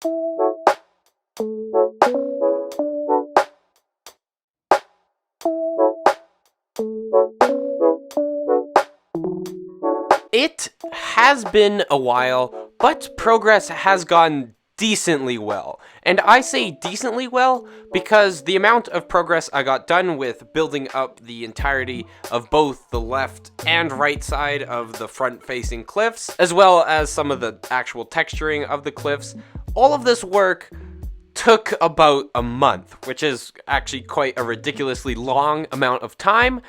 It has been a while, but progress has gone decently well. And I say decently well because the amount of progress I got done with building up the entirety of both the left and right side of the front-facing cliffs, as well as some of the actual texturing of the cliffs, all of this work took about a month, which is actually quite a ridiculously long amount of time.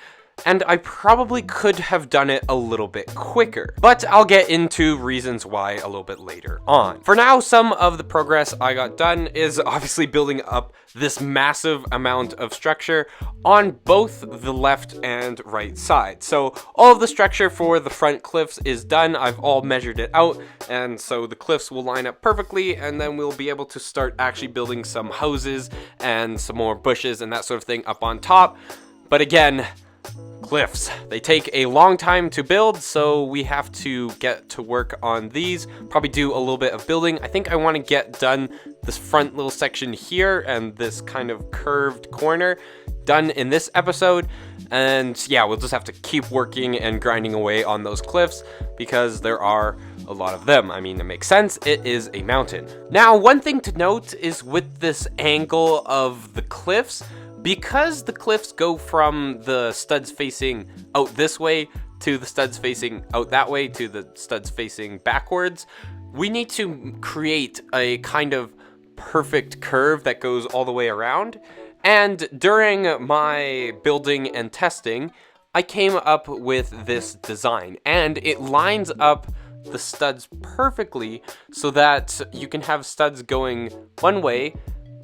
And I probably could have done it a little bit quicker, but I'll get into reasons why a little bit later on. For now, some of the progress I got done is obviously building up this massive amount of structure on both the left and right side. So all of the structure for the front cliffs is done. I've all measured it out, and so the cliffs will line up perfectly, and then we'll be able to start actually building some houses and some more bushes and that sort of thing up on top. But again, cliffs, they take a long time to build, so we have to get to work on these, probably do a little bit of building. I think I want to get done this front little section here and this kind of curved corner done in this episode, and yeah, we'll just have to keep working and grinding away on those cliffs because there are a lot of them. I mean, it makes sense, it is a mountain. Now, one thing to note is with this angle of the cliffs, because the cliffs go from the studs facing out this way to the studs facing out that way to the studs facing backwards, we need to create a kind of perfect curve that goes all the way around. And during my building and testing, I came up with this design, and it lines up the studs perfectly so that you can have studs going one way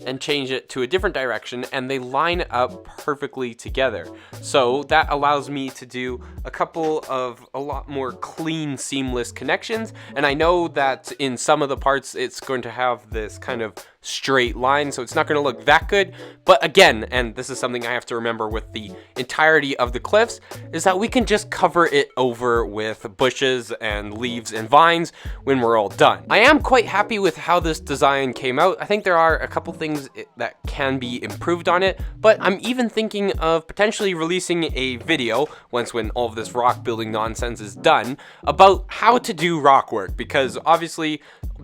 and change it to a different direction, and they line up perfectly together. So that allows me to do a couple of a lot more clean, seamless connections. And I know that in some of the parts it's going to have this kind of straight line, so it's not going to look that good. But again, and this is something I have to remember with the entirety of the cliffs, is that we can just cover it over with bushes and leaves and vines when we're all done. I am quite happy with how this design came out. I think there are a couple things that can be improved on it, but I'm even thinking of potentially releasing a video once when all of this rock building nonsense is done about how to do rock work, because obviously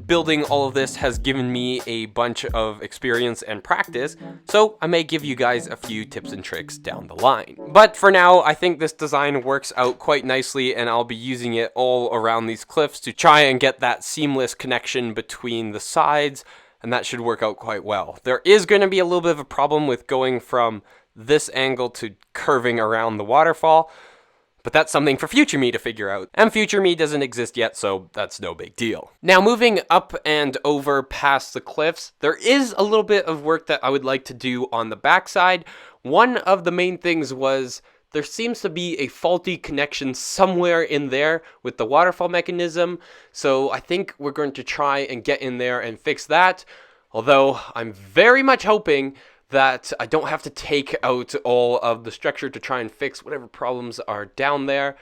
building all of this has given me a bunch of experience and practice, so I may give you guys a few tips and tricks down the line. But for now, I think this design works out quite nicely, and I'll be using it all around these cliffs to try and get that seamless connection between the sides, and that should work out quite well. There is going to be a little bit of a problem with going from this angle to curving around the waterfall, but that's something for future me to figure out. And future me doesn't exist yet, so that's no big deal. Now, moving up and over past the cliffs, there is a little bit of work that I would like to do on the backside. One of the main things was there seems to be a faulty connection somewhere in there with the waterfall mechanism. So I think we're going to try and get in there and fix that. Although I'm very much hoping that I don't have to take out all of the structure to try and fix whatever problems are down there.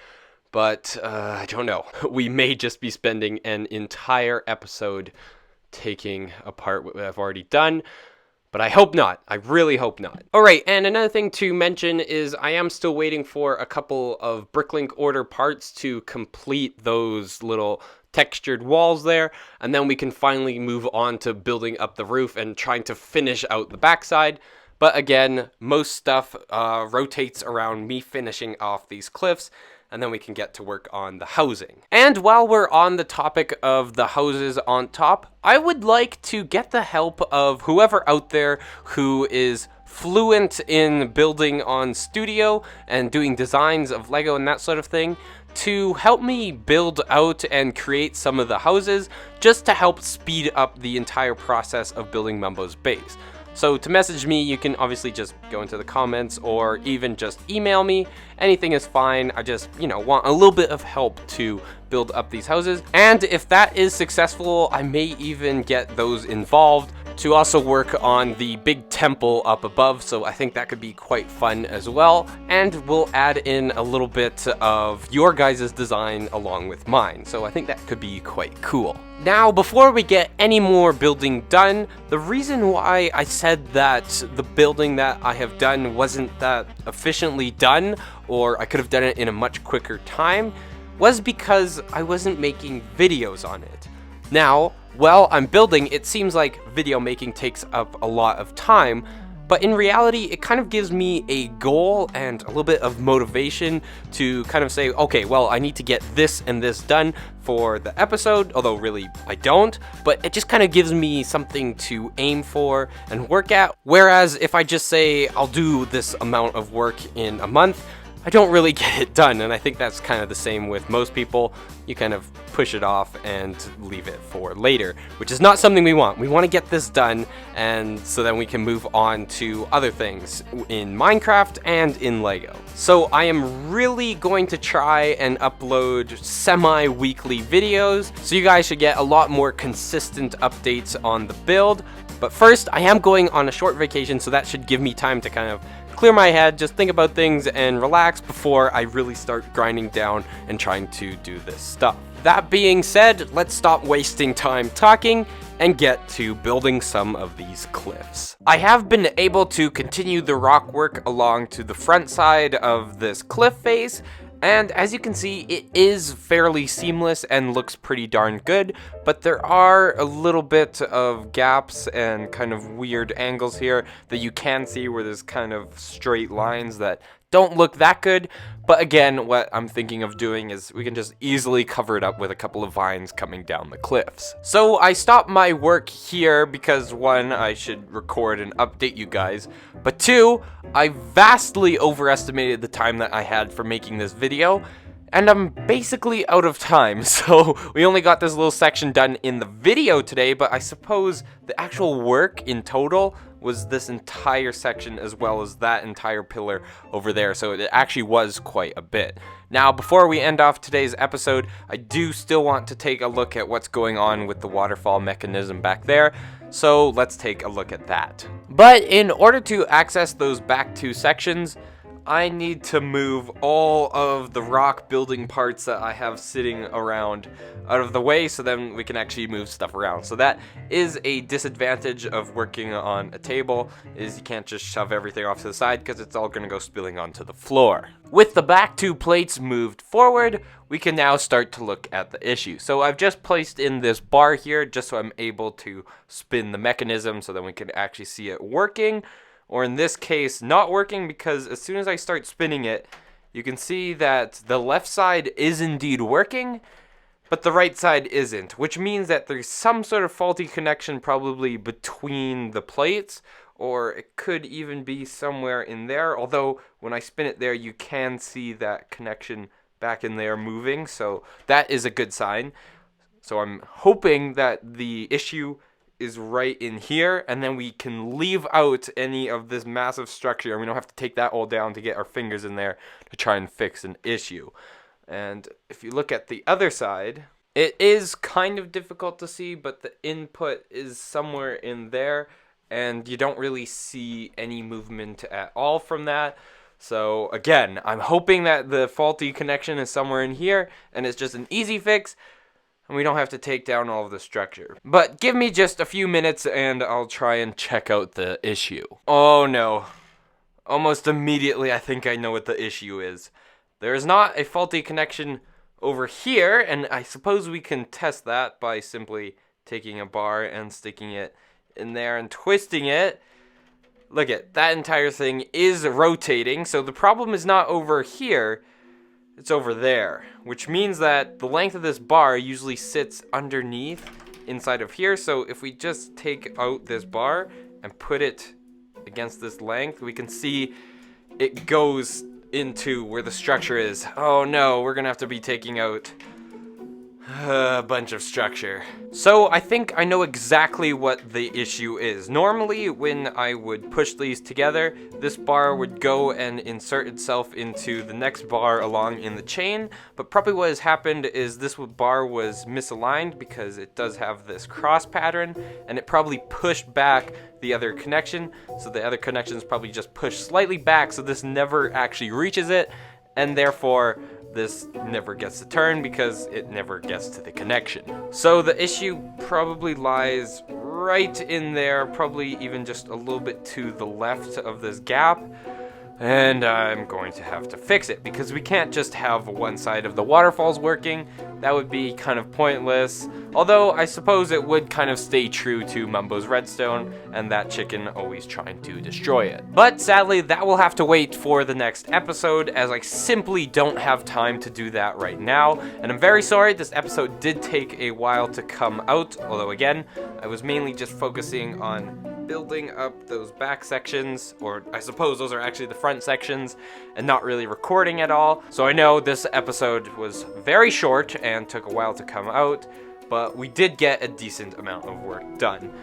But I don't know. We may just be spending an entire episode taking apart what I've already done. But I hope not. I really hope not. Alright, and another thing to mention is I am still waiting for a couple of Bricklink order parts to complete those little textured walls there, and then we can finally move on to building up the roof and trying to finish out the backside. But again, most stuff rotates around me finishing off these cliffs, and then we can get to work on the housing. And while we're on the topic of the houses on top, I would like to get the help of whoever out there who is fluent in building on Studio and doing designs of Lego and that sort of thing to help me build out and create some of the houses, just to help speed up the entire process of building Mumbo's base. So to message me, you can obviously just go into the comments or even just email me. Anything is fine. I just, want a little bit of help to build up these houses. And if that is successful, I may even get those involved to also work on the big temple up above, so I think that could be quite fun as well. And we'll add in a little bit of your guys' design along with mine, so I think that could be quite cool. Now, before we get any more building done, the reason why I said that the building that I have done wasn't that efficiently done, or I could have done it in a much quicker time, was because I wasn't making videos on it. Now, while I'm building, it seems like video making takes up a lot of time, but in reality, it kind of gives me a goal and a little bit of motivation to kind of say, okay, well, I need to get this and this done for the episode, although really I don't, but it just kind of gives me something to aim for and work at. Whereas if I just say I'll do this amount of work in a month, I don't really get it done, and I think that's kind of the same with most people. You kind of push it off and leave it for later, which is not something we want. We want to get this done, and so then we can move on to other things in Minecraft and in Lego. So I am really going to try and upload semi-weekly videos, so you guys should get a lot more consistent updates on the build. But first, I am going on a short vacation, so that should give me time to kind of clear my head, just think about things and relax before I really start grinding down and trying to do this stuff. That being said, let's stop wasting time talking and get to building some of these cliffs. I have been able to continue the rock work along to the front side of this cliff face, and as you can see, it is fairly seamless and looks pretty darn good, but there are a little bit of gaps and kind of weird angles here that you can see where there's kind of straight lines that don't look that good. But again, what I'm thinking of doing is we can just easily cover it up with a couple of vines coming down the cliffs. So I stopped my work here because one, I should record and update you guys, but two, I vastly overestimated the time that I had for making this video, and I'm basically out of time. So we only got this little section done in the video today, but I suppose the actual work in total was this entire section as well as that entire pillar over there, so it actually was quite a bit. Now, before we end off today's episode, I do still want to take a look at what's going on with the waterfall mechanism back there, so let's take a look at that. But in order to access those back two sections, I need to move all of the rock building parts that I have sitting around out of the way, so then we can actually move stuff around. So that is a disadvantage of working on a table, is you can't just shove everything off to the side because it's all going to go spilling onto the floor. With the back two plates moved forward, we can now start to look at the issue. So I've just placed in this bar here just so I'm able to spin the mechanism so then we can actually see it working. Or in this case, not working, because as soon as I start spinning it, you can see that the left side is indeed working, but the right side isn't, which means that there's some sort of faulty connection probably between the plates, or it could even be somewhere in there, although when I spin it there, you can see that connection back in there moving, so that is a good sign. So I'm hoping that the issue is right in here, and then we can leave out any of this massive structure, and we don't have to take that all down to get our fingers in there to try and fix an issue. And if you look at the other side, it is kind of difficult to see, but the input is somewhere in there, and you don't really see any movement at all from that. So again, I'm hoping that the faulty connection is somewhere in here, and it's just an easy fix, and we don't have to take down all of the structure. But give me just a few minutes and I'll try and check out the issue. Oh no. Almost immediately I think I know what the issue is. There is not a faulty connection over here, and I suppose we can test that by simply taking a bar and sticking it in there and twisting it. Look at that, entire thing is rotating, so the problem is not over here. It's over there, which means that the length of this bar usually sits underneath inside of here. So if we just take out this bar and put it against this length, we can see it goes into where the structure is. Oh no, we're gonna have to be taking out A bunch of structure. So I think I know exactly what the issue is. Normally, when I would push these together, this bar would go and insert itself into the next bar along in the chain, but probably what has happened is this bar was misaligned because it does have this cross pattern, and it probably pushed back the other connection, so the other connection is probably just pushed slightly back, so this never actually reaches it, and therefore this never gets to turn because it never gets to the connection. So the issue probably lies right in there, probably even just a little bit to the left of this gap. And I'm going to have to fix it because we can't just have one side of the waterfalls working. That would be kind of pointless. Although I suppose it would kind of stay true to Mumbo's redstone and that chicken always trying to destroy it. But sadly, that will have to wait for the next episode as I simply don't have time to do that right now. And I'm very sorry, this episode did take a while to come out. Although again, I was mainly just focusing on building up those back sections, or I suppose those are actually the front sections, and not really recording at all. So I know this episode was very short and took a while to come out, but we did get a decent amount of work done.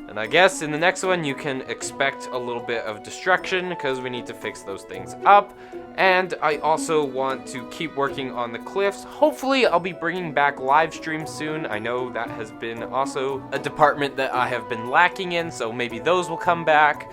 And I guess in the next one you can expect a little bit of destruction because we need to fix those things up. And I also want to keep working on the cliffs. Hopefully I'll be bringing back live streams soon. I know that has been also a department that I have been lacking in, so maybe those will come back.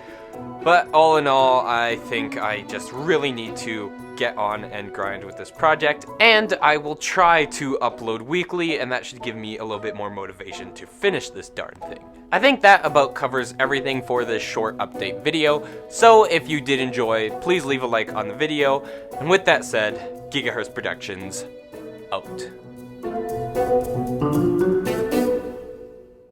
But all in all, I think I just really need to get on and grind with this project, and I will try to upload weekly, and that should give me a little bit more motivation to finish this darn thing. I think that about covers everything for this short update video, so if you did enjoy, please leave a like on the video, and with that said, GigaHertz Productions, out.